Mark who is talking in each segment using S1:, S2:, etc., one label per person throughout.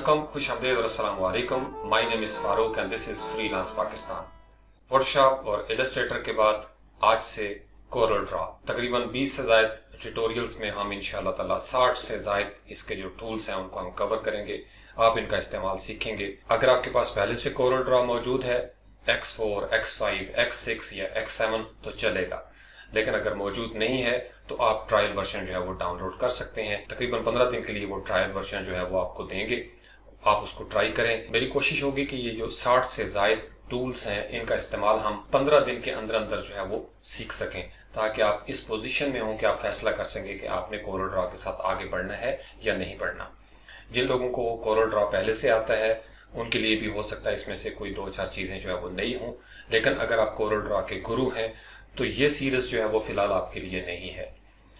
S1: Welcome, खुश आमदीद और अस्सलाम वालेकुम। My name is Farooq and this is freelance Pakistan. Photoshop और इलस्ट्रेटर के बाद आज से कोरल ड्रा। तकरीबन 20 से ज़ायद ट्यूटोरियल्स में हम इंशाअल्लाह ताला 60 से ज़ायद इसके जो टूल्स हैं उनको हम कवर करेंगे। आप इनका इस्तेमाल सीखेंगे। अगर आपके पास पहले से कोरल ड्रा मौजूद है X4, X5, X6 या X7 तो चलेगा, लेकिन अगर मौजूद नहीं है तो आप ट्रायल वर्जन जो है वो डाउनलोड कर सकते हैं। तकरीबन 15 दिन के लिए वो ट्रायल वर्जन जो है वो आपको देंगे, आप उसको ट्राई करें। मेरी कोशिश होगी कि ये जो 60 से ज़ायद टूल्स हैं इनका इस्तेमाल हम 15 दिन के अंदर अंदर जो है वो सीख सकें, ताकि आप इस पोजीशन में हों कि आप फैसला कर सकें कि आपने कोरल ड्रा के साथ आगे बढ़ना है या नहीं बढ़ना। जिन लोगों को कोरल ड्रा पहले से आता है उनके लिए भी हो सकता है इसमें से कोई 2-4 चीज़ें जो है वो नई हों, लेकिन अगर आप कोरल ड्रा के गुरु हैं तो ये सीरीज़ जो है वो फ़िलहाल आपके लिए नहीं है।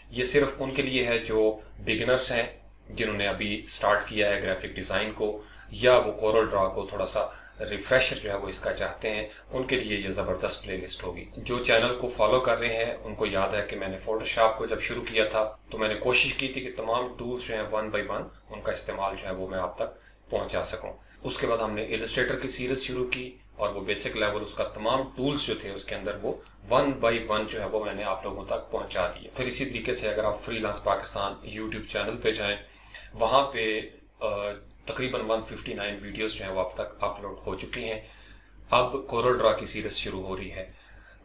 S1: ये सिर्फ उनके लिए है जो बिगिनर्स हैं, जिन्होंने अभी स्टार्ट किया है ग्राफिक डिज़ाइन को, या वो कोरल ड्रा को थोड़ा सा रिफ्रेशर जो है वो इसका चाहते हैं, उनके लिए ये ज़बरदस्त प्लेलिस्ट होगी। जो चैनल को फॉलो कर रहे हैं उनको याद है कि मैंने फोटोशॉप को जब शुरू किया था तो मैंने कोशिश की थी कि तमाम टूल्स जो हैं 1 बाय 1 उनका इस्तेमाल जो है वो मैं आप तक पहुँचा सकूँ। उसके बाद हमने इलस्ट्रेटर की सीरीज़ शुरू की और वो बेसिक लेवल उसका तमाम टूल्स जो थे उसके अंदर वो 1 बाय 1 जो है वो मैंने आप लोगों तक पहुंचा दिए। फिर इसी तरीके से अगर आप फ्रीलांस पाकिस्तान यूट्यूब चैनल पे जाएं, वहाँ पे तकरीबन 159 वीडियोस जो है वो अब तक अपलोड हो चुकी हैं। अब कोरल ड्रा की सीरीज़ शुरू हो रही है,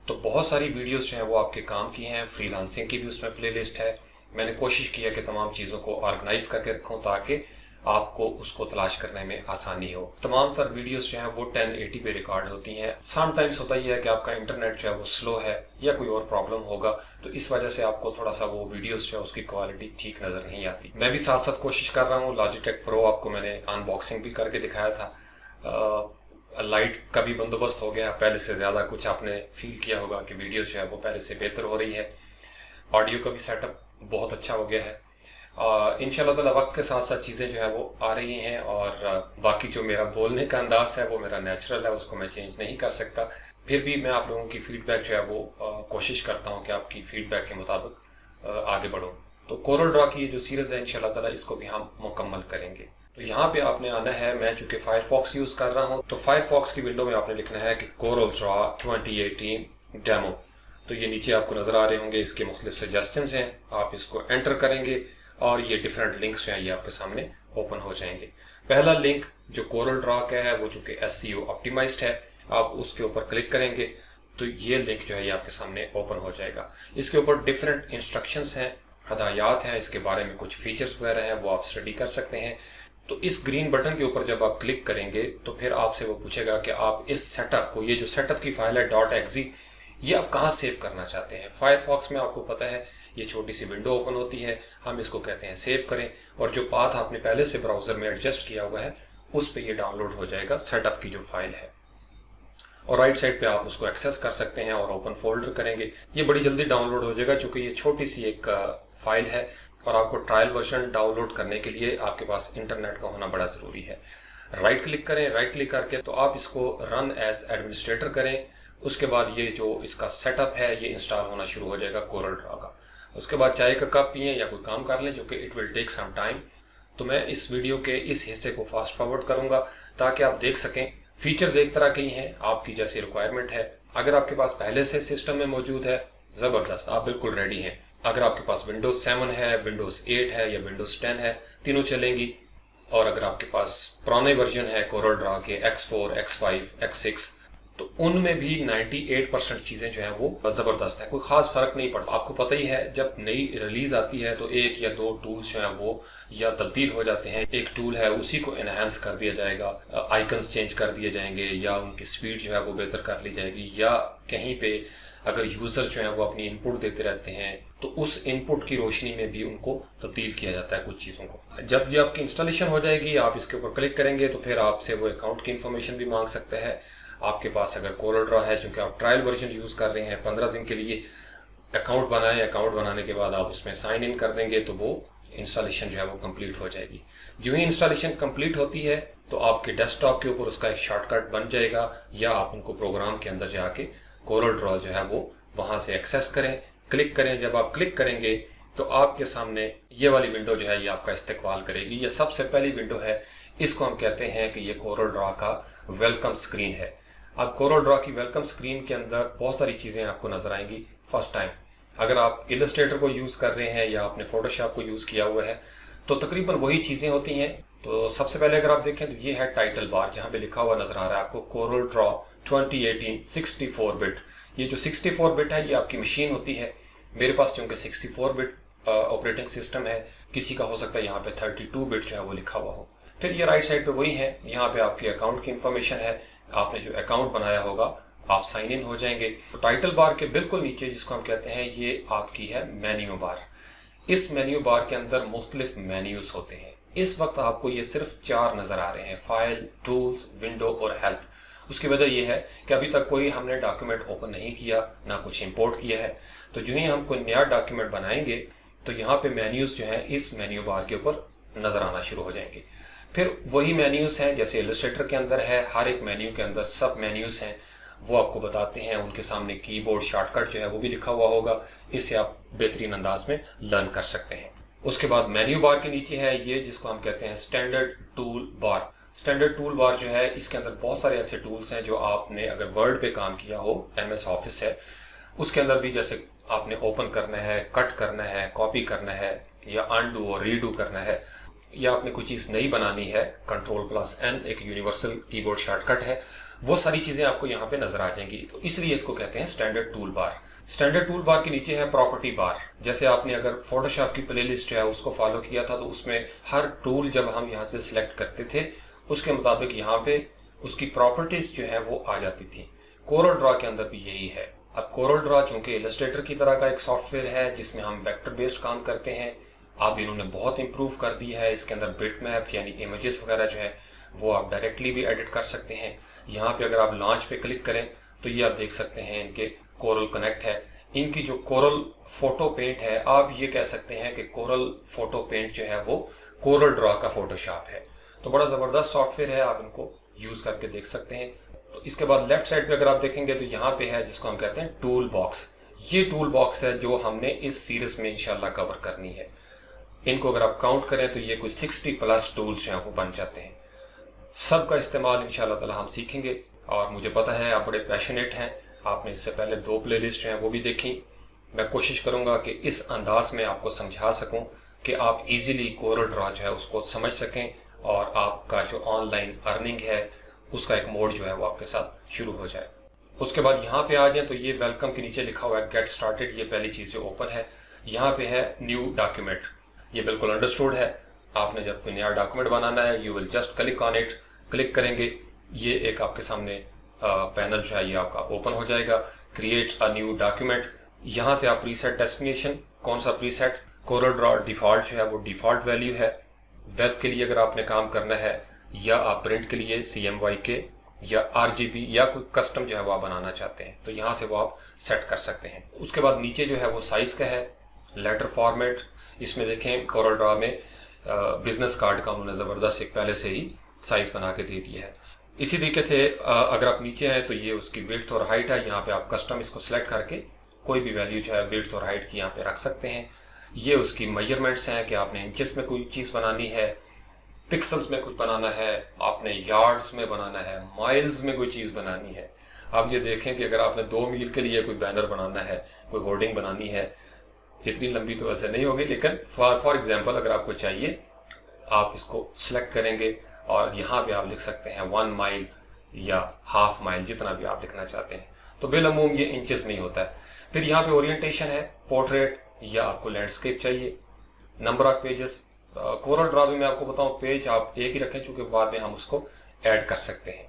S1: तो बहुत सारी वीडियोस जो हैं वो आपके काम की हैं। फ्रीलांसिंग की भी उसमें प्लेलिस्ट है। मैंने कोशिश किया कि तमाम चीज़ों को ऑर्गेनाइज करके रखूँ ताकि आपको उसको तलाश करने में आसानी हो। तमाम तर वीडियोस जो हैं वो 1080 पे रिकॉर्ड होती हैं। समटाइम्स होता ही है कि आपका इंटरनेट जो है वो स्लो है या कोई और प्रॉब्लम होगा, तो इस वजह से आपको थोड़ा सा वो वीडियोस जो है उसकी क्वालिटी ठीक नज़र नहीं आती। मैं भी साथ साथ कोशिश कर रहा हूँ। लॉजिटेक प्रो आपको मैंने अनबॉक्सिंग भी करके दिखाया था। लाइट का भी बंदोबस्त हो गया, पहले से ज़्यादा कुछ आपने फील किया होगा कि वीडियो जो है वो पहले से बेहतर हो रही है। ऑडियो का भी सेटअप बहुत अच्छा हो गया है। इंशाल्लाह ताला वक्त के साथ साथ चीज़ें जो है वो आ रही हैं, और बाकी जो मेरा बोलने का अंदाज़ है वो मेरा नेचुरल है, उसको मैं चेंज नहीं कर सकता। फिर भी मैं आप लोगों की फ़ीडबैक जो है वो कोशिश करता हूँ कि आपकी फ़ीडबैक के मुताबिक आगे बढ़ूँ। तो कोरल ड्रा की जो सीरीज़ है इंशाल्लाह ताला इसको भी हम मुकम्मल करेंगे। तो यहाँ पे आपने आना है, मैं चूँकि फायरफॉक्स यूज़ कर रहा हूँ तो फायरफॉक्स की विंडो में आपने लिखना है कि कोरल ड्रा 2018 डेमो। तो ये नीचे आपको नज़र आ रहे होंगे, इसके मुख्तलिफ सजेशंस हैं, आप इसको एंटर करेंगे और ये डिफरेंट लिंक्स जो हैं ये आपके सामने ओपन हो जाएंगे। पहला लिंक जो कोरल ड्रा का है वो चूँकि SEO ऑप्टिमाइज्ड है, आप उसके ऊपर क्लिक करेंगे तो ये लिंक जो है ये आपके सामने ओपन हो जाएगा। इसके ऊपर डिफरेंट इंस्ट्रक्शंस हैं, हदायत हैं, इसके बारे में कुछ फीचर्स वगैरह हैं, वो आप स्टडी कर सकते हैं। तो इस ग्रीन बटन के ऊपर जब आप क्लिक करेंगे तो फिर आपसे वो पूछेगा कि आप इस सेटअप को, ये जो सेटअप की फाइल है .exe, ये आप कहाँ सेव करना चाहते हैं। फायरफॉक्स में आपको पता है ये छोटी सी विंडो ओपन होती है, हम इसको कहते हैं सेव करें, और जो पाथ आपने पहले से ब्राउज़र में एडजस्ट किया हुआ है उस पे ये डाउनलोड हो जाएगा सेटअप की जो फाइल है, और राइट साइड पे आप उसको एक्सेस कर सकते हैं और ओपन फोल्डर करेंगे। ये बड़ी जल्दी डाउनलोड हो जाएगा क्योंकि ये छोटी सी एक फाइल है, और आपको ट्रायल वर्जन डाउनलोड करने के लिए आपके पास इंटरनेट का होना बड़ा ज़रूरी है। राइट क्लिक करें, राइट क्लिक करके तो आप इसको रन एज एडमिनिस्ट्रेटर करें। उसके बाद ये जो इसका सेटअप है ये इंस्टॉल होना शुरू हो जाएगा कोरल ड्रा का। उसके बाद चाय का कप पिएं या कोई काम कर लें, जो कि it will take some time. तो मैं इस वीडियो के इस हिस्से को फास्ट फॉरवर्ड करूंगा ताकि आप देख सकें। फीचर्स एक तरह के ही हैं, आपकी जैसी रिक्वायरमेंट है। अगर आपके पास पहले से सिस्टम में मौजूद है, ज़बरदस्त, आप बिल्कुल रेडी हैं। अगर आपके पास विंडोज़ 7 है, विंडोज़ 8 है या विंडोज़ 10 है, तीनों चलेंगी। और अगर आपके पास पुराने वर्जन है कोरल ड्रा के X4, X5, X6, तो उनमें भी 98% चीज़ें जो हैं वो ज़बरदस्त है, कोई ख़ास फ़र्क नहीं पड़ता। आपको पता ही है जब नई रिलीज़ आती है तो 1 या 2 टूल्स जो हैं वो या तब्दील हो जाते हैं। एक टूल है उसी को एनहांस कर दिया जाएगा, आइकन्स चेंज कर दिए जाएंगे, या उनकी स्पीड जो है वो बेहतर कर ली जाएगी, या कहीं पे अगर यूज़र जो हैं वो अपनी इनपुट देते रहते हैं तो उस इनपुट की रोशनी में भी उनको तब्दील किया जाता है कुछ चीज़ों को। जब ये आपकी इंस्टॉलेशन हो जाएगी, आप इसके ऊपर क्लिक करेंगे तो फिर आपसे वो अकाउंट की इन्फॉर्मेशन भी मांग सकता है। आपके पास अगर कोरल ड्रा है, चूँकि आप ट्रायल वर्जन यूज़ कर रहे हैं, 15 दिन के लिए अकाउंट बनाएं। अकाउंट बनाने के बाद आप उसमें साइन इन कर देंगे तो वो इंस्टॉलेशन जो है वो कंप्लीट हो जाएगी। जो ही इंस्टॉलेशन कंप्लीट होती है तो आपके डेस्कटॉप के ऊपर उसका एक शॉर्टकट बन जाएगा, या आप उनको प्रोग्राम के अंदर जाके कोरल ड्रा जो है वो वहाँ से एक्सेस करें, क्लिक करें। जब आप क्लिक करेंगे तो आपके सामने ये वाली विंडो जो है ये आपका इस्तेकबाल करेगी। ये सबसे पहली विंडो है इसको हम कहते हैं कि ये कोरल ड्रॉ का वेलकम स्क्रीन है। अब कोरल ड्रॉ की वेलकम स्क्रीन के अंदर बहुत सारी चीज़ें आपको नजर आएंगी फर्स्ट टाइम। अगर आप इलस्ट्रेटर को यूज़ कर रहे हैं या आपने फोटोशॉप को यूज़ किया हुआ है तो तकरीबन वही चीज़ें होती हैं। तो सबसे पहले अगर आप देखें तो ये है टाइटल बार, जहाँ पे लिखा हुआ नजर आ रहा है आपको कोरल ड्रॉ 2018 64 बिट। ये जो 64 बिट है ये आपकी मशीन होती है। मेरे पास चूंकि 64 बिट ऑपरेटिंग सिस्टम है, किसी का हो सकता है यहाँ पे 32 बिट जो है वो लिखा हुआ हो। फिर ये राइट साइड पे वही है, यहाँ पे आपके अकाउंट की इंफॉर्मेशन है। आपने जो अकाउंट बनाया होगा आप साइन इन हो जाएंगे। तो टाइटल बार के बिल्कुल नीचे जिसको हम कहते हैं ये आपकी है मेन्यू बार। इस मेन्यू बार के अंदर मुख्तलिफ मेन्यूज होते हैं। इस वक्त आपको ये सिर्फ 4 नजर आ रहे हैं, फाइल, टूल्स, विंडो और हेल्प। उसकी वजह यह है कि अभी तक कोई हमने डॉक्यूमेंट ओपन नहीं किया, ना कुछ इंपोर्ट किया है। तो जो ही हम कोई नया डॉक्यूमेंट बनाएंगे तो यहाँ पे मेन्यूज जो है इस मेन्यू बार के ऊपर नजर आना शुरू हो जाएंगे। फिर वही मेन्यूज हैं जैसे इलस्ट्रेटर के अंदर है, हर एक मेन्यू के अंदर सब मेन्यूज हैं, वो आपको बताते हैं। उनके सामने कीबोर्ड शॉर्टकट जो है वो भी लिखा हुआ होगा, इससे आप बेहतरीन अंदाज में लर्न कर सकते हैं। उसके बाद मेन्यू बार के नीचे है ये जिसको हम कहते हैं standard tool bar. Standard tool bar जो है इसके अंदर बहुत सारे ऐसे टूल्स हैं जो आपने अगर वर्ड पे काम किया हो, MS ऑफिस है उसके अंदर भी, जैसे आपने ओपन करना है, कट करना है, कॉपी करना है या अनडू और रीडू करना है, या आपने कोई चीज़ नई बनानी है, Ctrl+N एक यूनिवर्सल कीबोर्ड शॉर्टकट है, वो सारी चीज़ें आपको यहाँ पे नजर आ जाएंगी। तो इसलिए इसको कहते हैं standard tool bar. Standard tool bar के नीचे है प्रॉपर्टी बार। जैसे आपने अगर फोटोशॉप की प्लेलिस्ट जो है उसको फॉलो किया था तो उसमें हर टूल जब हम यहाँ से सिलेक्ट करते थे उसके मुताबिक यहाँ पे उसकी प्रॉपर्टीज जो है वो आ जाती थी। कोरल ड्रॉ के अंदर भी यही है। अब कोरल ड्रॉ चूंकि इलस्ट्रेटर की तरह का एक सॉफ्टवेयर है जिसमें हम वेक्टर बेस्ड काम करते हैं, अब इन्होंने बहुत इंप्रूव कर दी है। इसके अंदर बिट मैप यानी इमेजेस वगैरह जो है वो आप डायरेक्टली भी एडिट कर सकते हैं। यहाँ पे अगर आप लॉन्च पे क्लिक करें तो ये आप देख सकते हैं इनके कोरल कनेक्ट है। इनकी जो कोरल फोटो पेंट है, आप ये कह सकते हैं कि कोरल फोटो पेंट जो है वो कोरल ड्रॉ का फोटोशॉप है। तो बड़ा ज़बरदस्त सॉफ्टवेयर है, आप इनको यूज़ करके देख सकते हैं। तो इसके बाद लेफ्ट साइड पे अगर आप देखेंगे तो यहाँ पे है जिसको हम कहते हैं टूल बॉक्स। ये टूल बॉक्स है जो हमने इस सीरीज में इंशाल्लाह कवर करनी है। इनको अगर आप काउंट करें तो ये कोई 60+ टूल्स जो हैं वो बन जाते हैं। सबका इस्तेमाल इंशाल्लाह ताला हम सीखेंगे और मुझे पता है आप बड़े पैशनेट हैं। आपने इससे पहले 2 प्लेलिस्ट जो हैं वो भी देखी। मैं कोशिश करूँगा कि इस अंदाज में आपको समझा सकूँ कि आप इजीली कोरल ड्रॉ जो है उसको समझ सकें और आपका जो ऑनलाइन अर्निंग है उसका एक मोड जो है वो आपके साथ शुरू हो जाए। उसके बाद यहाँ पे आ जाए तो ये वेलकम के नीचे लिखा हुआ है गेट स्टार्टेड। ये पहली चीज़ जो ओपन है। यहाँ पे है न्यू डॉक्यूमेंट। ये बिल्कुल अंडरस्टूड है। आपने जब कोई नया डॉक्यूमेंट बनाना है you will just click on it. Click करेंगे ये एक आपके सामने पैनल जो है ये आपका ओपन हो जाएगा। Create a new document. यहाँ से आप प्रीसेट डेस्टिनेशन, कौन सा प्रीसेट, कोरल ड्रॉ डिफ़ॉल्ट जो है वो डिफ़ॉल्ट वैल्यू है। वेब के लिए अगर आपने काम करना है या आप प्रिंट के लिए CMYK या RGB या कोई कस्टम जो है वो आप बनाना चाहते हैं तो यहाँ से वो आप सेट कर सकते हैं। उसके बाद नीचे जो है वो साइज़ का है, लेटर फॉर्मेट। इसमें देखें कोरल ड्रॉ में बिजनेस कार्ड का उन्होंने ज़बरदस्त एक पहले से ही साइज़ बना के दे दिया है। इसी तरीके से अगर आप नीचे हैं तो ये उसकी विड्थ और हाइट है। यहाँ पे आप कस्टम इसको सिलेक्ट करके कोई भी वैल्यू जो है विड्थ और हाइट की यहाँ पे रख सकते हैं। ये उसकी मेजरमेंट्स हैं कि आपने इंचेस में कोई चीज़ बनानी है, पिक्सल्स में कुछ बनाना है, आपने यार्ड्स में बनाना है, माइल्स में कोई चीज़ बनानी है। आप ये देखें कि अगर आपने 2 मील के लिए कोई बैनर बनाना है, कोई होर्डिंग बनानी है, इतनी लंबी तो वैसे नहीं होगी लेकिन फॉर एग्जांपल अगर आपको चाहिए आप इसको सिलेक्ट करेंगे और यहाँ पे आप लिख सकते हैं 1 माइल या हाफ माइल, जितना भी आप लिखना चाहते हैं। तो बिलअमूम ये इंचेस में ही होता है। फिर यहाँ पे ओरिएंटेशन है, पोर्ट्रेट या आपको लैंडस्केप चाहिए। Number of pages, coral Draw में मैं आपको बताऊँ पेज आप एक ही रखें चूँकि बाद में हम उसको ऐड कर सकते हैं।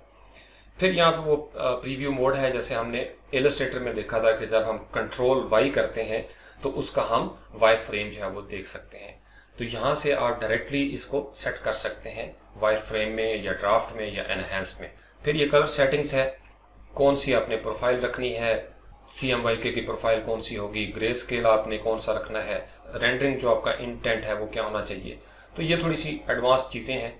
S1: फिर यहाँ पे वो प्रीव्यू मोड है। जैसे हमने इलस्ट्रेटर में देखा था कि जब हम Ctrl+Y करते हैं तो उसका हम वाई फ्रेम जो है वो देख सकते हैं। तो यहाँ से आप डायरेक्टली इसको सेट कर सकते हैं वाई फ्रेम में या ड्राफ्ट में या एनहेंस में। फिर ये कलर सेटिंग्स है, कौन सी आपने प्रोफाइल रखनी है, CMYK की प्रोफाइल कौन सी होगी, ग्रे स्केल आपने कौन सा रखना है, रेंडरिंग जो आपका इंटेंट है वो क्या होना चाहिए। तो ये थोड़ी सी एडवांस चीज़ें हैं।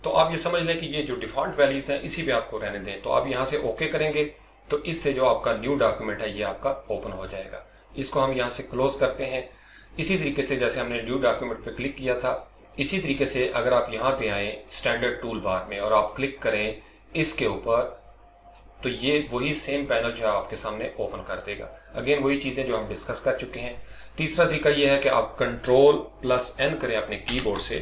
S1: तो आप ये समझ लें कि ये जो डिफ़ॉल्ट वैल्यूज़ हैं इसी पे आपको रहने दें। तो आप यहाँ से ओके करेंगे तो इससे जो आपका न्यू डॉक्यूमेंट है ये आपका ओपन हो जाएगा। इसको हम यहाँ से क्लोज करते हैं। इसी तरीके से जैसे हमने न्यू डॉक्यूमेंट पे क्लिक किया था इसी तरीके से अगर आप यहाँ पे आए स्टैंडर्ड टूल बार में और आप क्लिक करें इसके ऊपर, तो ये वही सेम पैनल जो है आपके सामने ओपन कर देगा। अगेन वही चीज़ें जो हम डिस्कस कर चुके हैं। तीसरा तरीका ये है कि आप Ctrl+N करें अपने कीबोर्ड से,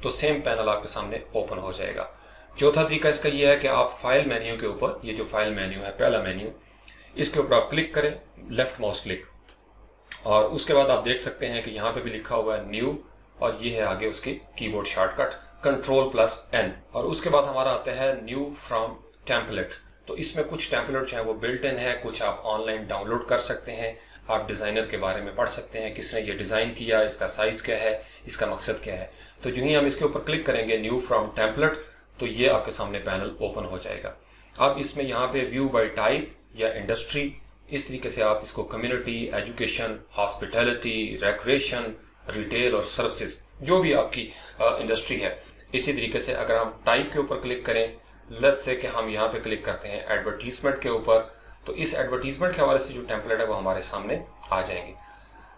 S1: तो सेम पैनल आपके सामने ओपन हो जाएगा। चौथा तरीका इसका ये है कि आप फाइल मेन्यू के ऊपर, ये जो फाइल मेन्यू है पहला मेन्यू, इसके ऊपर आप क्लिक करें, लेफ्ट माउस क्लिक, और उसके बाद आप देख सकते हैं कि यहाँ पे भी लिखा हुआ है न्यू, और ये है आगे उसकी कीबोर्ड शॉर्टकट Ctrl+N, और उसके बाद हमारा आता है न्यू फ्रॉम टेम्पलेट। तो इसमें कुछ टेम्पलेट जो है वो बिल्ट इन है, कुछ आप ऑनलाइन डाउनलोड कर सकते हैं। आप डिज़ाइनर के बारे में पढ़ सकते हैं, किसने ये डिज़ाइन किया, इसका साइज़ क्या है, इसका मकसद क्या है। तो जो ही हम इसके ऊपर क्लिक करेंगे न्यू फ्रॉम टेम्पलेट, तो ये आपके सामने पैनल ओपन हो जाएगा। अब इसमें यहाँ पे व्यू बाय टाइप या इंडस्ट्री, इस तरीके से आप इसको community, education, hospitality, recreation, retail और सर्विसेज, जो भी आपकी इंडस्ट्री है। इसी तरीके से अगर हम टाइप के ऊपर क्लिक करें, लेट्स से कि हम यहाँ पे क्लिक करते हैं एडवर्टीजमेंट के ऊपर, तो इस एडवर्टीजमेंट के हवाले से जो टेम्पलेट है वो हमारे सामने आ जाएंगे।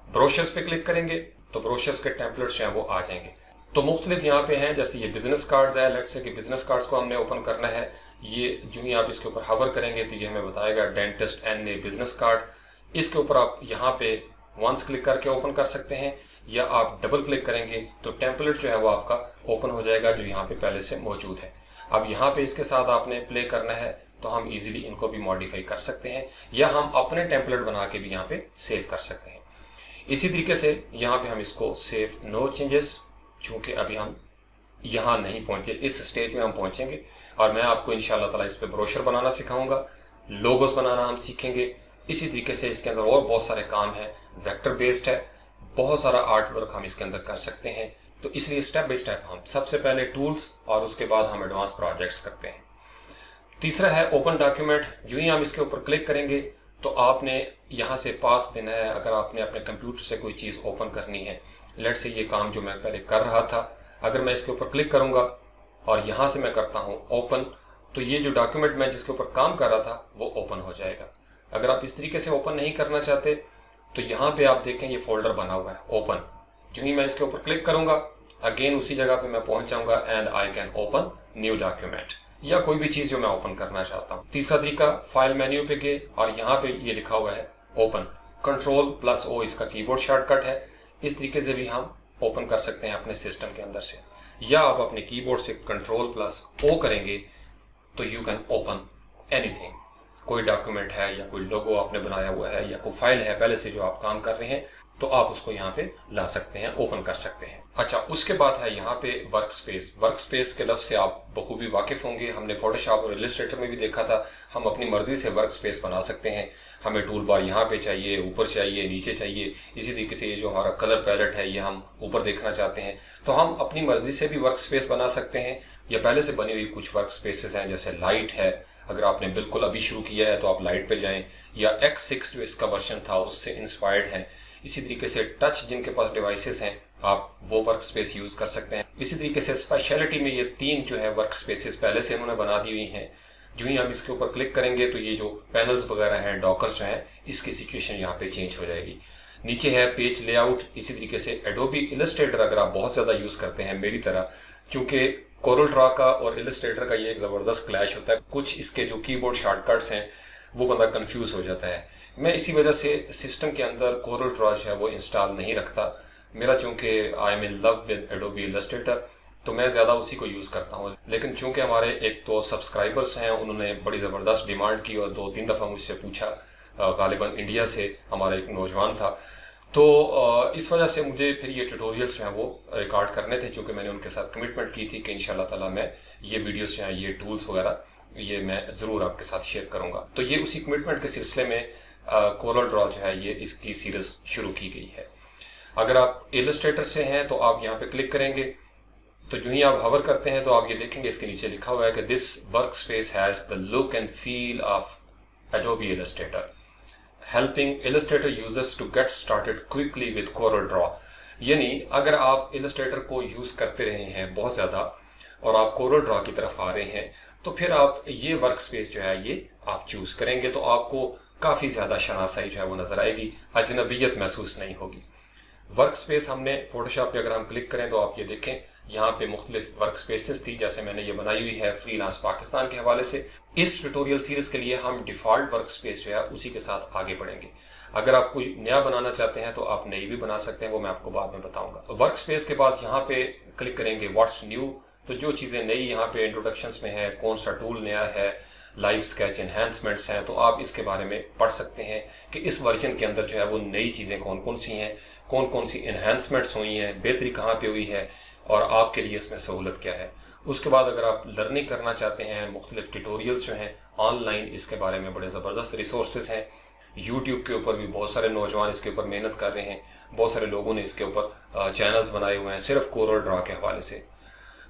S1: ब्रोशर्स पे क्लिक करेंगे तो ब्रोशर्स के टेम्पलेट्स जो हैं वो आ जाएंगे। तो मुख्तलिफ यहाँ पे हैं, जैसे ये बिजनेस कार्ड्स है, लेट्स से कि बिजनेस कार्ड्स को हमने ओपन करना है। ये जो ही आप इसके ऊपर हवर करेंगे तो ये हमें बताएगा dentist and a business card. इसके ऊपर आप यहाँ पे वंस क्लिक करके ओपन कर सकते हैं, या आप डबल क्लिक करेंगे तो टेम्पलेट जो है वो आपका ओपन हो जाएगा, जो यहाँ पे पहले से मौजूद है। अब यहाँ पे इसके साथ आपने प्ले करना है तो हम इजीली इनको भी मॉडिफाई कर सकते हैं, या हम अपने टेम्पलेट बना के भी यहाँ पे सेव कर सकते हैं। इसी तरीके से यहाँ पे हम इसको सेव नो चेंजेस, चूँकि अभी हम यहाँ नहीं पहुँचे, इस स्टेज में हम पहुँचेंगे और मैं आपको इंशाल्लाह ताला इस पर ब्रोशर बनाना सिखाऊंगा, लोगोस बनाना हम सीखेंगे। इसी तरीके से इसके अंदर और बहुत सारे काम हैं, वेक्टर बेस्ड है, बहुत सारा आर्ट वर्क हम इसके अंदर कर सकते हैं। तो इसलिए स्टेप बाय स्टेप हम सबसे पहले टूल्स और उसके बाद हम एडवांस प्रोजेक्ट्स करते हैं। तीसरा है ओपन डॉक्यूमेंट। जो ही हम इसके ऊपर क्लिक करेंगे तो आपने यहाँ से पाथ देना है। अगर आपने अपने कंप्यूटर से कोई चीज़ ओपन करनी है, लेट से ये काम जो मैं पहले कर रहा था, अगर मैं इसके ऊपर क्लिक करूँगा और यहाँ से मैं करता हूँ ओपन, तो ये जो डॉक्यूमेंट मैं जिसके ऊपर काम कर रहा था वो ओपन हो जाएगा। अगर आप इस तरीके से ओपन नहीं करना चाहते तो यहाँ पे आप देखें ये फोल्डर बना हुआ है ओपन। जो ही मैं इसके ऊपर क्लिक करूँगा, अगेन उसी जगह पे मैं पहुँच जाऊँगा and I can open new document, या कोई भी चीज़ जो मैं ओपन करना चाहता हूँ। तीसरा तरीका, फाइल मेन्यू पे गए और यहाँ पे ये लिखा हुआ है ओपन, Ctrl+O इसका कीबोर्ड शॉर्टकट है। इस तरीके से भी हम ओपन कर सकते हैं अपने सिस्टम के अंदर से, या आप अपने कीबोर्ड से Ctrl+O करेंगे तो यू कैन ओपन एनीथिंग। कोई डॉक्यूमेंट है या कोई लोगो आपने बनाया हुआ है या कोई फाइल है पहले से जो आप काम कर रहे हैं, तो आप उसको यहाँ पे ला सकते हैं, ओपन कर सकते हैं। अच्छा, उसके बाद है यहाँ पे वर्क स्पेस। वर्क स्पेस के लफ्ज़ से आप बखूबी वाकिफ़ होंगे, हमने फोटोशॉप और इलस्ट्रेटर में भी देखा था। हम अपनी मर्ज़ी से वर्क स्पेस बना सकते हैं। हमें टूल बार यहाँ पे चाहिए, ऊपर चाहिए, नीचे चाहिए। इसी तरीके से ये जो हमारा कलर पैलेट है ये हम ऊपर देखना चाहते हैं तो हम अपनी मर्ज़ी से भी वर्क स्पेस बना सकते हैं, या पहले से बनी हुई कुछ वर्क स्पेसेस हैं, जैसे लाइट है। अगर आपने बिल्कुल अभी शुरू किया है तो आप लाइट पे जाएं, या X6 जो इसका वर्जन था उससे इंस्पायर्ड हैं। इसी तरीके से टच जिनके पास डिवाइसेस हैं आप वो वर्क स्पेस यूज़ कर सकते हैं। इसी तरीके से स्पेशलिटी में ये 3 जो है वर्क स्पेसेस पहले से इन्होंने बना दी हुई हैं। जो ही हम इसके ऊपर क्लिक करेंगे तो ये जो पैनल्स वगैरह हैं, डॉकर्स जो हैं, इसकी सिचुएशन यहाँ पे चेंज हो जाएगी। नीचे है पेज लेआउट। इसी तरीके से एडोबी इलस्ट्रेटर अगर आप बहुत ज़्यादा यूज़ करते हैं मेरी तरह, चूँकि कोरल ड्रा का और इलस्ट्रेटर का ये एक ज़बरदस्त क्लैश होता है, कुछ इसके जो कीबोर्ड शॉर्टकट्स हैं वो बंदा कंफ्यूज हो जाता है। मैं इसी वजह से सिस्टम के अंदर कोरल ड्रा जो है वो इंस्टॉल नहीं रखता। मेरा चूँकि I am in love with Adobe Illustrator, तो मैं ज़्यादा उसी को यूज़ करता हूँ। लेकिन चूँकि हमारे एक तो सब्सक्राइबर्स हैं, उन्होंने बड़ी ज़बरदस्त डिमांड की और 2-3 दफ़ा मुझसे पूछा, गालिबन इंडिया से हमारा एक नौजवान था, तो इस वजह से मुझे फिर ये ट्यूटोरियल्स जो हैं वो रिकॉर्ड करने थे, चूँकि मैंने उनके साथ कमिटमेंट की थी कि इंशाल्लाह ताला मैं ये वीडियोस जो हैं, ये टूल्स वगैरह ये मैं ज़रूर आपके साथ शेयर करूँगा। तो ये उसी कमिटमेंट के सिलसिले में कोरल ड्रॉ जो है ये इसकी सीरीज़ शुरू की गई है। अगर आप इलस्ट्रेटर से हैं तो आप यहाँ पे क्लिक करेंगे, तो जो ही आप हवर करते हैं तो आप ये देखेंगे इसके नीचे लिखा हुआ है कि this work space has the look and feel of Adobe Illustrator, helping Illustrator users to get started quickly with Corel Draw. यानी अगर आप इलस्ट्रेटर को यूज़ करते रहे हैं बहुत ज़्यादा और आप कोरल ड्रॉ की तरफ आ रहे हैं, तो फिर आप ये वर्क स्पेस जो है ये आप चूज़ करेंगे तो आपको काफ़ी ज़्यादा शनासाई जो है वो नज़र आएगी, अजनबियत महसूस नहीं होगी। वर्क स्पेस हमने फोटोशॉप पे अगर हम क्लिक करें तो आप ये देखें यहाँ पे मुख्तलिफ वर्क स्पेसेस थी, जैसे मैंने ये बनाई हुई है फ्रीलांस पाकिस्तान के हवाले से। इस ट्यूटोरियल सीरीज के लिए हम डिफ़ॉल्ट वर्क स्पेस जो है उसी के साथ आगे बढ़ेंगे। अगर आप कोई नया बनाना चाहते हैं तो आप नई भी बना सकते हैं, वो मैं आपको बाद में बताऊंगा। वर्क स्पेस के पास यहाँ पे क्लिक करेंगे व्हाट्स न्यू, तो जो चीज़ें नई यहाँ पे इंट्रोडक्शंस में है, कौन सा टूल नया है, लाइव स्केच एनहेंसमेंट्स हैं, तो आप इसके बारे में पढ़ सकते हैं कि इस वर्जन के अंदर जो है वो नई चीज़ें कौन कौन सी हैं, कौन कौन सी एनहेंसमेंट्स हुई हैं, बेहतरी कहाँ पे हुई है और आपके लिए इसमें सहूलत क्या है। उसके बाद अगर आप लर्निंग करना चाहते हैं, मुख्तलिफ ट्यूटोरियल्स जो हैं ऑनलाइन इसके बारे में बड़े ज़बरदस्त रिसोर्सेज हैं। यूट्यूब के ऊपर भी बहुत सारे नौजवान इसके ऊपर मेहनत कर रहे हैं, बहुत सारे लोगों ने इसके ऊपर चैनल्स बनाए हुए हैं सिर्फ कोरल ड्रा के हवाले से।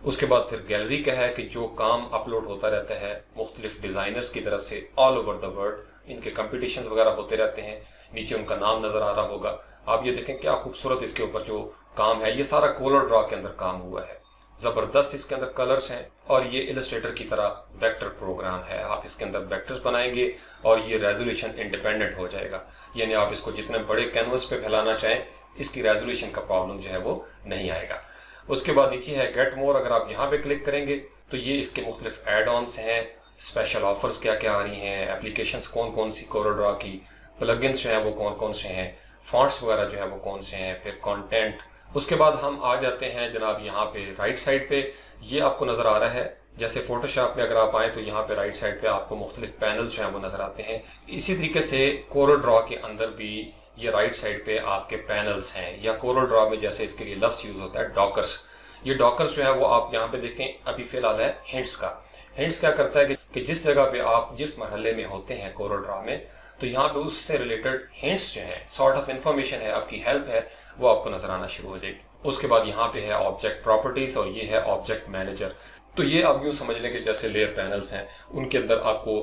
S1: उसके बाद फिर गैलरी का है कि जो काम अपलोड होता रहता है मुख्तलिफ डिज़ाइनर्स की तरफ से ऑल ओवर द वर्ल्ड, इनके कंपटीशंस वगैरह होते रहते हैं, नीचे उनका नाम नज़र आ रहा होगा। आप ये देखें क्या खूबसूरत इसके ऊपर जो काम है, ये सारा कोरल ड्रा के अंदर काम हुआ है, ज़बरदस्त इसके अंदर कलर्स हैं और ये इलस्ट्रेटर की तरह वेक्टर प्रोग्राम है। आप इसके अंदर वेक्टर्स बनाएंगे और ये रेजोल्यूशन इंडिपेंडेंट हो जाएगा, यानी आप इसको जितने बड़े कैनवस पे फैलाना चाहें इसकी रेजोल्यूशन का प्रॉब्लम जो है वो नहीं आएगा। उसके बाद नीचे है गेट मोर, अगर आप यहाँ पे क्लिक करेंगे तो ये इसके मुख्तलिफ एड ऑन्स हैं, स्पेशल ऑफर्स क्या क्या आ रही हैं, एप्लीकेशंस कौन कौन सी कोरल ड्रा की, प्लगइन्स जो हैं वो कौन कौन से हैं, फॉन्ट्स वगैरह जो है वो कौन से हैं, फिर कंटेंट। उसके बाद हम आ जाते हैं जनाब यहाँ पे राइट साइड पे, ये आपको नज़र आ रहा है जैसे फोटोशॉप में अगर आप आएँ तो यहाँ पे राइट साइड पे आपको मुख्तलिफ पैनल्स जो हैं वो नज़र आते हैं। इसी तरीके से कोरल ड्रा के अंदर भी ये राइट साइड पे आपके पैनल्स हैं, या कोरल ड्रा में जैसे इसके लिए लफ्ज़ यूज़ होता है डॉकर्स। ये डॉकर्स जो है वो आप यहाँ पे देखें अभी फ़िलहाल है हिंट्स का। हिंट्स क्या करता है कि जिस जगह पे आप जिस मरहले में होते हैं कोरल ड्रा में, तो यहाँ पे उससे रिलेटेड हिंट्स जो हैं, सॉर्ट ऑफ इन्फॉर्मेशन है, आपकी हेल्प है, वो आपको नज़र आना शुरू हो जाएगी। उसके बाद यहाँ पे है ऑब्जेक्ट प्रॉपर्टीज़ और ये है ऑब्जेक्ट मैनेजर। तो ये आप यूँ समझ लें कि जैसे लेयर पैनल्स हैं, उनके अंदर आपको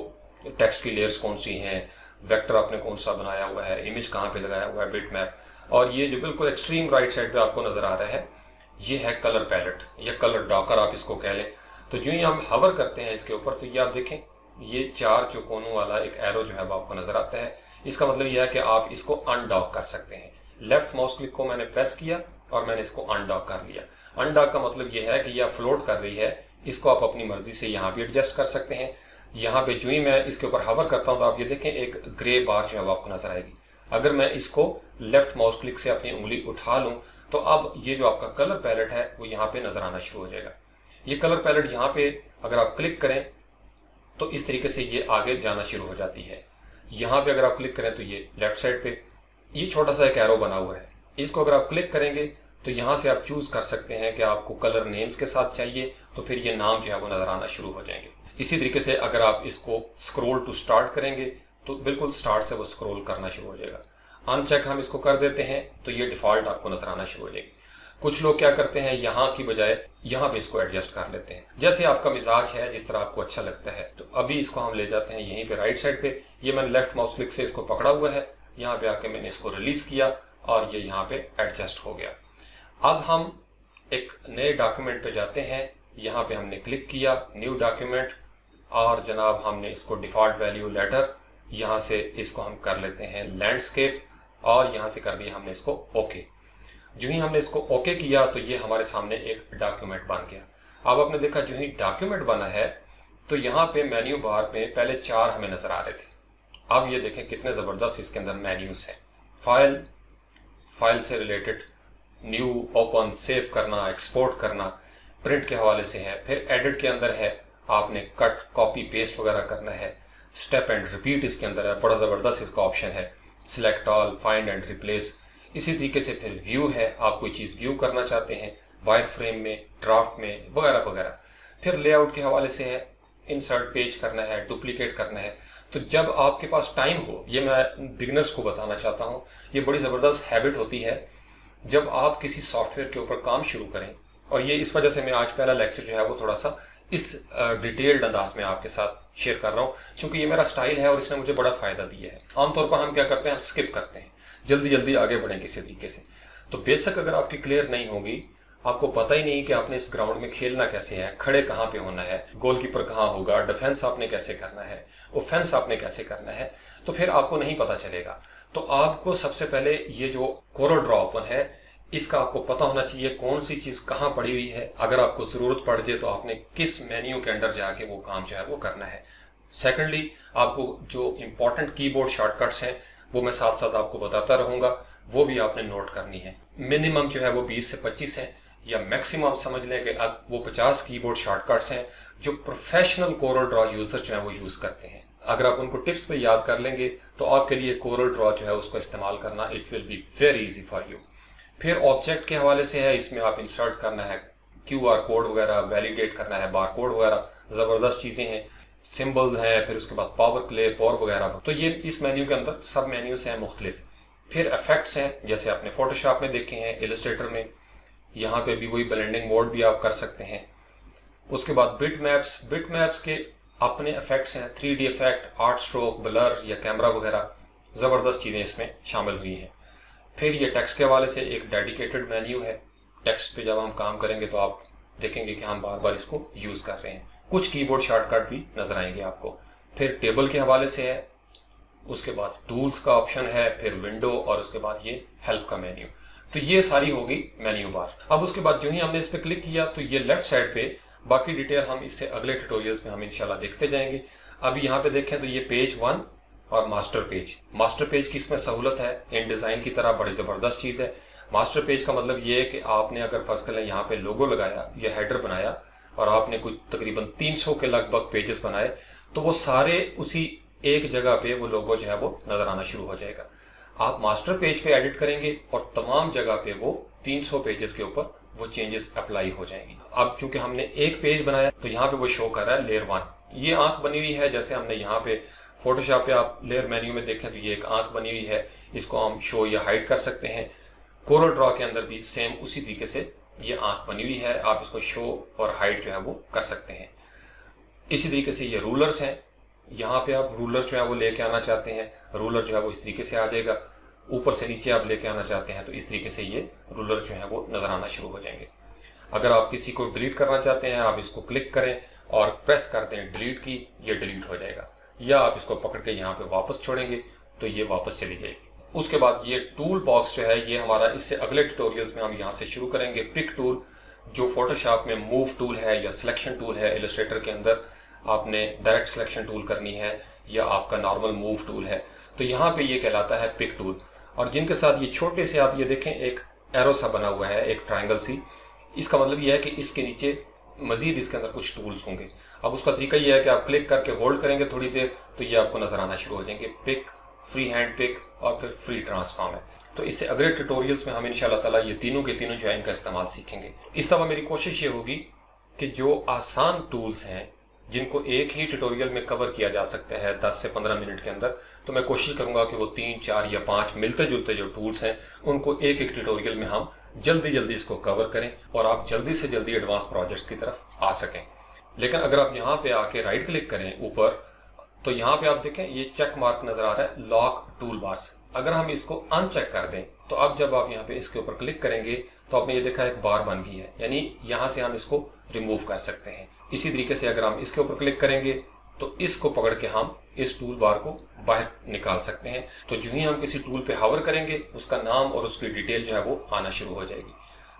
S1: टेक्स्ट की लेयर्स कौन सी हैं, वेक्टर आपने कौन सा बनाया हुआ है, इमेज कहाँ पे लगाया हुआ है, बिट मैप। और ये जो बिल्कुल एक्सट्रीम राइट साइड पे आपको नज़र आ रहा है ये है कलर पैलेट या कलर डॉकर आप इसको कह लें। तो जो ही हम हवर करते हैं इसके ऊपर तो ये आप देखें ये चार चौकोनों वाला एक एरो जो है वो आपको नज़र आता है। इसका मतलब यह है कि आप इसको अनडॉक कर सकते हैं। लेफ्ट माउस क्लिक को मैंने प्रेस किया और मैंने इसको अनडॉक कर लिया। अनडॉक का मतलब यह है कि यह फ्लोट कर रही है, इसको आप अपनी मर्जी से यहाँ भी एडजस्ट कर सकते हैं। यहाँ पे जो ही मैं इसके ऊपर हवर करता हूँ तो आप ये देखें एक ग्रे बार जो है वो आपको नजर आएगी। अगर मैं इसको लेफ्ट माउस क्लिक से अपनी उंगली उठा लूँ तो अब ये जो आपका कलर पैलेट है वो यहाँ पे नजर आना शुरू हो जाएगा। ये कलर पैलेट यहाँ पे अगर आप क्लिक करें तो इस तरीके से ये आगे जाना शुरू हो जाती है। यहाँ पे अगर आप क्लिक करें तो ये लेफ्ट साइड पे ये छोटा सा एक एरो बना हुआ है, इसको अगर आप क्लिक करेंगे तो यहाँ से आप चूज कर सकते हैं कि आपको कलर नेम्स के साथ चाहिए, तो फिर ये नाम जो है वो नजर आना शुरू हो जाएंगे। इसी तरीके से अगर आप इसको स्क्रॉल टू स्टार्ट करेंगे तो बिल्कुल स्टार्ट से वो स्क्रॉल करना शुरू हो जाएगा। अनचेक हम इसको कर देते हैं तो ये डिफॉल्ट आपको नजर आना शुरू हो जाएगी। कुछ लोग क्या करते हैं यहाँ की बजाय यहाँ पे इसको एडजस्ट कर लेते हैं, जैसे आपका मिजाज है, जिस तरह आपको अच्छा लगता है। तो अभी इसको हम ले जाते हैं यहीं पे राइट साइड पे। ये मैंने लेफ्ट माउस क्लिक से इसको पकड़ा हुआ है, यहाँ पे आके मैंने इसको रिलीज किया और ये यहाँ पे एडजस्ट हो गया। अब हम एक नए डॉक्यूमेंट पे जाते हैं, यहाँ पे हमने क्लिक किया न्यू डॉक्यूमेंट और जनाब हमने इसको डिफॉल्ट वैल्यू लेटर, यहाँ से इसको हम कर लेते हैं लैंडस्केप और यहाँ से कर दिया हमने इसको ओके। जो ही हमने इसको ओके किया तो ये हमारे सामने एक डॉक्यूमेंट बन गया। अब आपने देखा जो ही डॉक्यूमेंट बना है तो यहाँ पे मेन्यू बार पे पहले 4 हमें नजर आ रहे थे, अब ये देखें कितने ज़बरदस्त इसके अंदर मेन्यूज हैं। फाइल से रिलेटेड, न्यू, ओपन, सेव करना, एक्सपोर्ट करना, प्रिंट के हवाले से है, फिर एडिट के अंदर है, आपने कट कॉपी पेस्ट वगैरह करना है, स्टेप एंड रिपीट इसके अंदर है, बड़ा ज़बरदस्त इसका ऑप्शन है, select all, find and replace. इसी तरीके से फिर व्यू है, आप कोई चीज़ व्यू करना चाहते हैं वायर फ्रेम में, ड्राफ्ट में वगैरह वगैरह। फिर लेआउट के हवाले से है, इंसर्ट पेज करना है, डुप्लीकेट करना है। तो जब आपके पास टाइम हो, ये मैं बिगनर्स को बताना चाहता हूँ, ये बड़ी ज़बरदस्त हैबिट होती है जब आप किसी सॉफ्टवेयर के ऊपर काम शुरू करें। और ये इस वजह से मैं आज पहला लेक्चर जो है वो थोड़ा सा इस डिटेल्ड अंदाज में आपके साथ शेयर कर रहा हूँ, क्योंकि ये मेरा स्टाइल है और इसने मुझे बड़ा फ़ायदा दिया है। आमतौर पर हम क्या करते हैं, हम स्किप करते हैं, जल्दी जल्दी आगे बढ़ें किसी तरीके से। तो बेसिक अगर आपकी क्लियर नहीं होगी, आपको पता ही नहीं कि आपने इस ग्राउंड में खेलना कैसे है, खड़े कहाँ पे होना है, गोलकीपर कहाँ होगा, डिफेंस आपने कैसे करना है, ऑफेंस आपने कैसे करना है, तो फिर आपको नहीं पता चलेगा। तो आपको सबसे पहले ये जो कोरल ड्रा ओपन है इसका आपको पता होना चाहिए कौन सी चीज़ कहाँ पड़ी हुई है। अगर आपको ज़रूरत पड़ जाए तो आपने किस मेन्यू के अंदर जाके वो काम जो है वो करना है। सेकेंडली, आपको जो इम्पोर्टेंट कीबोर्ड शॉर्टकट्स हैं वो मैं साथ साथ आपको बताता रहूँगा, वो भी आपने नोट करनी है। मिनिमम जो है वो 20 से 25 हैं, या मैक्सिमम आप समझ लें कि अब वो 50 कीबोर्ड शॉर्टकट्स हैं जो प्रोफेशनल कोरल ड्रॉ यूज़र जो है वो यूज़ करते हैं। अगर आप उनको टिप्स पे याद कर लेंगे तो आपके लिए कोरल ड्रॉ जो है उसको इस्तेमाल करना it will be very easy for you. फिर ऑब्जेक्ट के हवाले से है, इसमें आप इंसर्ट करना है QR कोड वगैरह, वैलिडेट करना है बार कोड वगैरह, ज़बरदस्त चीज़ें हैं, सिंबल्स हैं, फिर उसके बाद पावर क्लिप और वगैरह। तो ये इस मेन्यू के अंदर सब मेन्यूज हैं मुख्तलिफ। फिर इफेक्ट्स हैं, जैसे आपने फोटोशॉप में देखे हैं, इलस्ट्रेटर में, यहाँ पे भी वही ब्लेंडिंग मोड भी आप कर सकते हैं। उसके बाद बिट मैप्स के अपने इफेक्ट्स हैं, 3D effect, art stroke, blur या कैमरा वगैरह, ज़बरदस्त चीज़ें इसमें शामिल हुई हैं। फिर ये टेक्स्ट के हवाले से एक डेडिकेटेड मेन्यू है। टेक्स्ट पे जब हम काम करेंगे तो आप देखेंगे कि हम बार बार इसको यूज़ कर रहे हैं। कुछ कीबोर्ड शॉर्टकट भी नज़र आएंगे आपको। फिर टेबल के हवाले से है, उसके बाद टूल्स का ऑप्शन है, फिर विंडो, और उसके बाद ये हेल्प का मेन्यू। तो ये सारी होगी मेन्यू बार। अब उसके बाद जो ही हमने इस पर क्लिक किया तो ये लेफ्ट साइड पे बाकी डिटेल हम इससे अगले ट्यूटोरियल्स में हम इंशाल्लाह देखते जाएंगे। अभी यहाँ पे देखें तो ये पेज 1 और मास्टर पेज की इसमें सहूलत है, इन डिज़ाइन की तरह बड़ी ज़बरदस्त चीज़ है। मास्टर पेज का मतलब ये है कि आपने अगर फर्ज कर लें यहाँ पे लोगो लगाया या हेडर बनाया और आपने कुछ तकरीबन 300 के लगभग पेजेस बनाए, तो वो सारे उसी एक जगह पे वो लोगो जो है वो नज़र आना शुरू हो जाएगा। आप मास्टर पेज पे एडिट करेंगे और तमाम जगह पे वो 300 पेजेस के ऊपर वो चेंजेस अप्लाई हो जाएंगी। अब चूंकि हमने एक पेज बनाया तो यहाँ पे वो शो कर रहा है लेयर 1। ये आंख बनी हुई है, जैसे हमने यहाँ पे फोटोशॉप पे आप लेयर मेन्यू में देखें तो ये एक आंख बनी हुई है, इसको हम शो या हाइड कर सकते हैं। कोरल ड्रॉ के अंदर भी सेम उसी तरीके से ये आंख बनी हुई है, आप इसको शो और हाइड जो है वो कर सकते हैं। इसी तरीके से ये रूलर्स हैं, यहाँ पे आप रूलर जो है वो लेके आना चाहते हैं, रूलर जो है वो इस तरीके से आ जाएगा। ऊपर से नीचे आप लेके आना चाहते हैं तो इस तरीके से ये रूलर जो है वो नज़र आना शुरू हो जाएंगे। अगर आप किसी को डिलीट करना चाहते हैं, आप इसको क्लिक करें और प्रेस करते हैं डिलीट की, ये डिलीट हो जाएगा। या आप इसको पकड़ के यहाँ पे वापस छोड़ेंगे तो ये वापस चली जाएगी। उसके बाद ये टूल बॉक्स जो है ये हमारा, इससे अगले ट्यूटोरियल्स में हम यहाँ से शुरू करेंगे। पिक टूल, जो फोटोशॉप में मूव टूल है या सिलेक्शन टूल है, इलस्ट्रेटर के अंदर आपने डायरेक्ट सिलेक्शन टूल करनी है या आपका नॉर्मल मूव टूल है, तो यहाँ पे ये कहलाता है पिक टूल। और जिनके साथ ये छोटे से आप ये देखें एक एरो सा बना हुआ है, एक ट्रायंगल सी, इसका मतलब ये है कि इसके नीचे मजीद इसके अंदर कुछ टूल्स होंगे। अब उसका तरीका ये है कि आप क्लिक करके होल्ड करेंगे थोड़ी देर तो ये आपको नजर आना शुरू हो जाएंगे। पिक, फ्री हैंड पिक और फिर फ्री ट्रांसफॉर्म है। तो इससे अगले ट्यूटोरियल्स में हम इंशाल्लाह ताला ये तीनों के तीनों जो है इनका इस्तेमाल सीखेंगे। इस दफ़ा मेरी कोशिश ये होगी कि जो आसान टूल्स हैं जिनको एक ही ट्यूटोरियल में कवर किया जा सकता है 10 से 15 मिनट के अंदर, तो मैं कोशिश करूंगा कि वो 3, 4 या 5 मिलते जुलते जो टूल्स हैं उनको एक एक ट्यूटोरियल में हम जल्दी इसको कवर करें और आप जल्दी से जल्दी एडवांस प्रोजेक्ट्स की तरफ आ सकें। लेकिन अगर आप यहाँ पे आके राइट क्लिक करें ऊपर, तो यहाँ पे आप देखें ये चेक मार्क नजर आ रहा है, लॉक टूल बार्स। अगर हम इसको अनचेक कर दें तो अब जब आप यहाँ पे इसके ऊपर क्लिक करेंगे तो आपने ये देखा एक बार बन गई है, यानी यहाँ से हम इसको रिमूव कर सकते हैं। इसी तरीके से अगर हम इसके ऊपर क्लिक करेंगे तो इसको पकड़ के हम इस टूल बार को बाहर निकाल सकते हैं। तो जो ही हम किसी टूल पे हावर करेंगे उसका नाम और उसकी डिटेल जो है वो आना शुरू हो जाएगी।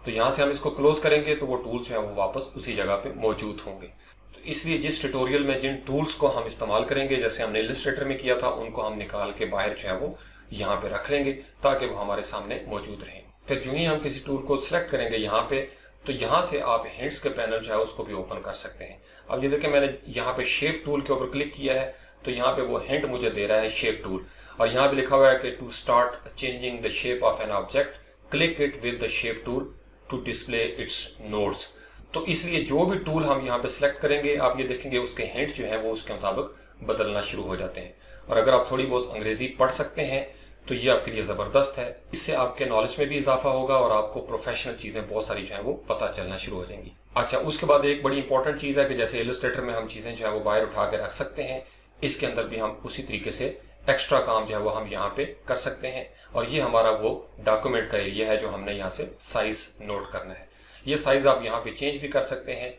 S1: तो यहाँ से हम इसको क्लोज करेंगे तो वो टूल्स जो है वो वापस उसी जगह पे मौजूद होंगे। तो इसलिए जिस ट्यूटोरियल में जिन टूल्स को हम इस्तेमाल करेंगे, जैसे हमने इलस्ट्रेटर में किया था, उनको हम निकाल के बाहर जो है वो यहाँ पे रख लेंगे ताकि वो हमारे सामने मौजूद रहें। फिर जो ही हम किसी टूल को सिलेक्ट करेंगे यहाँ पे, तो यहाँ से आप हिंट्स के पैनल जो है उसको भी ओपन कर सकते हैं। अब ये देखें मैंने यहाँ पे शेप टूल के ऊपर क्लिक किया है तो यहाँ पे वो हिंट मुझे दे रहा है शेप टूल, और यहाँ पे लिखा हुआ है कि to start changing the shape of an object click it with the shape tool to display its nodes. तो इसलिए जो भी टूल हम यहाँ पे सिलेक्ट करेंगे आप ये देखेंगे उसके हिंट जो है वो उसके मुताबिक बदलना शुरू हो जाते हैं। और अगर आप थोड़ी बहुत अंग्रेजी पढ़ सकते हैं तो ये आपके लिए ज़बरदस्त है। इससे आपके नॉलेज में भी इजाफा होगा और आपको प्रोफेशनल चीज़ें बहुत सारी जो है वो पता चलना शुरू हो जाएंगी। अच्छा, उसके बाद एक बड़ी इंपॉर्टेंट चीज़ है कि जैसे इलस्ट्रेटर में हम चीज़ें जो है वो बाहर उठा के रख सकते हैं, इसके अंदर भी हम उसी तरीके से एक्स्ट्रा काम जो है वो हम यहाँ पे कर सकते हैं। और ये हमारा वो डॉक्यूमेंट का एरिया है जो हमने यहाँ से साइज नोट करना है। ये साइज आप यहाँ पे चेंज भी कर सकते हैं।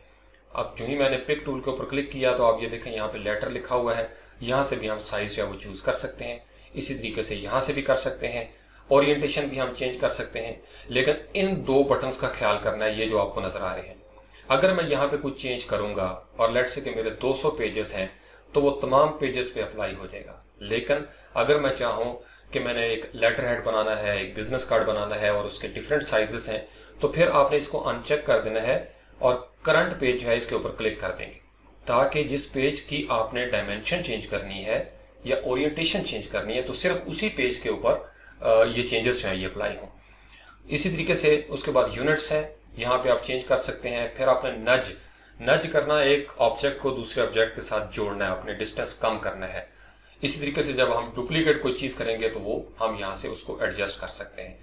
S1: अब जो ही मैंने पिक टूल के ऊपर क्लिक किया तो आप ये देखें यहाँ पे लेटर लिखा हुआ है, यहाँ से भी हम साइज जो है वो चूज़ कर सकते हैं। इसी तरीके से यहाँ से भी कर सकते हैं। ओरिएंटेशन भी हम चेंज कर सकते हैं। लेकिन इन दो बटन्स का ख्याल करना है, ये जो आपको नजर आ रहे हैं। अगर मैं यहाँ पे कुछ चेंज करूंगा और लेट्स से कि मेरे 200 पेजेस हैं तो वो तमाम पेजेस पे अप्लाई हो जाएगा। लेकिन अगर मैं चाहूँ कि मैंने एक लेटर हेड बनाना है, एक बिजनेस कार्ड बनाना है और उसके डिफरेंट साइजेस हैं, तो फिर आपने इसको अनचेक कर देना है और करंट पेज जो है इसके ऊपर क्लिक कर देंगे, ताकि जिस पेज की आपने डायमेंशन चेंज करनी है या ओरिएंटेशन चेंज करनी है तो सिर्फ उसी पेज के ऊपर ये चेंजेस जो हैं ये अप्लाई हों। इसी तरीके से उसके बाद यूनिट्स हैं, यहाँ पे आप चेंज कर सकते हैं। फिर आपने नज करना, एक ऑब्जेक्ट को दूसरे ऑब्जेक्ट के साथ जोड़ना है, अपने डिस्टेंस कम करना है। इसी तरीके से जब हम डुप्लीकेट कोई चीज़ करेंगे तो वो हम यहाँ से उसको एडजस्ट कर सकते हैं।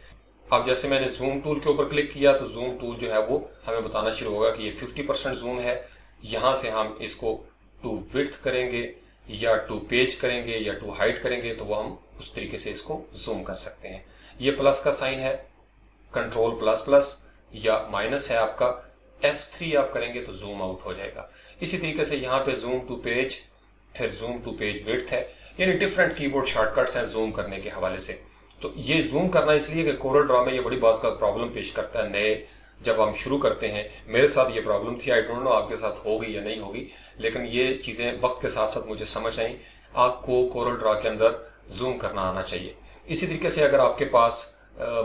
S1: अब जैसे मैंने जूम टूल के ऊपर क्लिक किया तो जूम टूल जो है वो हमें बताना शुरू होगा कि ये 50% जूम है। यहाँ से हम इसको टू विड्थ करेंगे या टू पेज करेंगे या टू हाइट करेंगे तो वो हम उस तरीके से इसको जूम कर सकते हैं। ये प्लस का साइन है, कंट्रोल प्लस प्लस, या माइनस है आपका, F3 आप करेंगे तो जूम आउट हो जाएगा। इसी तरीके से यहाँ पे जूम टू पेज, फिर जूम टू पेज विड्थ है, यानी डिफरेंट कीबोर्ड शॉर्टकट्स हैं जूम करने के हवाले से। तो ये जूम करना इसलिए कि कोरल ड्रॉ में ये बड़ी बात का प्रॉब्लम पेश करता है नए जब हम शुरू करते हैं। मेरे साथ ये प्रॉब्लम थी, आई डोंट नो आपके साथ होगी या नहीं होगी, लेकिन ये चीज़ें वक्त के साथ साथ मुझे समझ आई। आपको कोरल ड्रॉ के अंदर जूम करना आना चाहिए। इसी तरीके से अगर आपके पास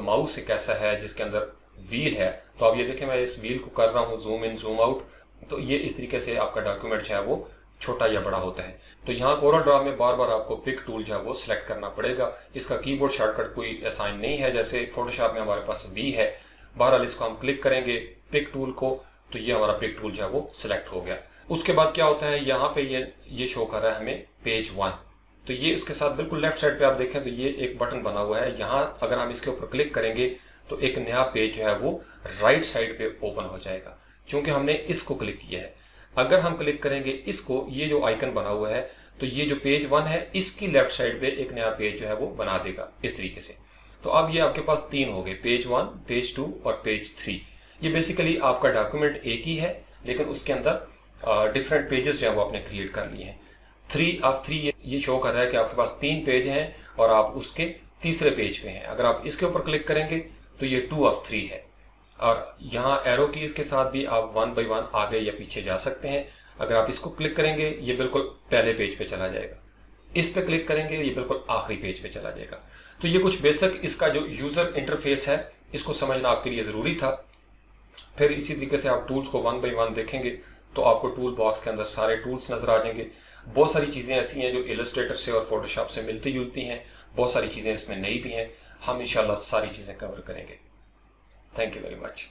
S1: माउस एक ऐसा है जिसके अंदर व्हील है, तो आप ये देखें मैं इस व्हील को कर रहा हूँ जूम इन जूम आउट, तो ये इस तरीके से आपका डॉक्यूमेंट जो है वो छोटा या बड़ा होता है। तो यहाँ कोरल ड्रॉ में बार बार आपको पिक टूल जो है वो सिलेक्ट करना पड़ेगा। इसका कीबोर्ड शॉर्टकट कोई असाइन नहीं है, जैसे फोटोशॉप में हमारे पास वी है। बहरहाल इसको हम क्लिक करेंगे पिक टूल को तो ये हमारा पिक टूल जो है वो सिलेक्ट हो गया। उसके बाद क्या होता है, यहाँ पे ये शो कर रहा है हमें पेज 1, तो ये इसके साथ बिल्कुल लेफ्ट साइड पे आप देखें तो ये एक बटन बना हुआ है। यहाँ अगर हम इसके ऊपर क्लिक करेंगे तो एक नया पेज जो है वो राइट साइड पे ओपन हो जाएगा, क्योंकि हमने इसको क्लिक किया है। अगर हम क्लिक करेंगे इसको, ये जो आइकन बना हुआ है, तो ये जो पेज 1 है इसकी लेफ्ट साइड पे एक नया पेज जो है वो बना देगा इस तरीके से। तो अब ये आपके पास 3 हो गए, पेज 1, पेज 2 और पेज 3। ये बेसिकली आपका डॉक्यूमेंट एक ही है, लेकिन उसके अंदर डिफरेंट पेजेस जो है वो आपने क्रिएट कर लिए हैं। 3 ऑफ 3 ये शो कर रहा है कि आपके पास 3 पेज हैं और आप उसके तीसरे पेज पे हैं। अगर आप इसके ऊपर क्लिक करेंगे तो ये 2 ऑफ 3 है। और यहाँ एरो कीज के साथ भी आप 1 बाय 1 आगे या पीछे जा सकते हैं। अगर आप इसको क्लिक करेंगे ये बिल्कुल पहले पेज पे चला जाएगा, इस पे क्लिक करेंगे ये बिल्कुल आखिरी पेज पे चला जाएगा। तो ये कुछ बेसिक इसका जो यूजर इंटरफेस है इसको समझना आपके लिए ज़रूरी था। फिर इसी तरीके से आप टूल्स को 1 बाय 1 देखेंगे तो आपको टूल बॉक्स के अंदर सारे टूल्स नजर आ जाएंगे। बहुत सारी चीज़ें ऐसी हैं जो इलस्ट्रेटर से और फोटोशॉप से मिलती जुलती हैं, बहुत सारी चीज़ें इसमें नई भी हैं। हम इंशाल्लाह सारी चीज़ें कवर करेंगे। Thank you very much.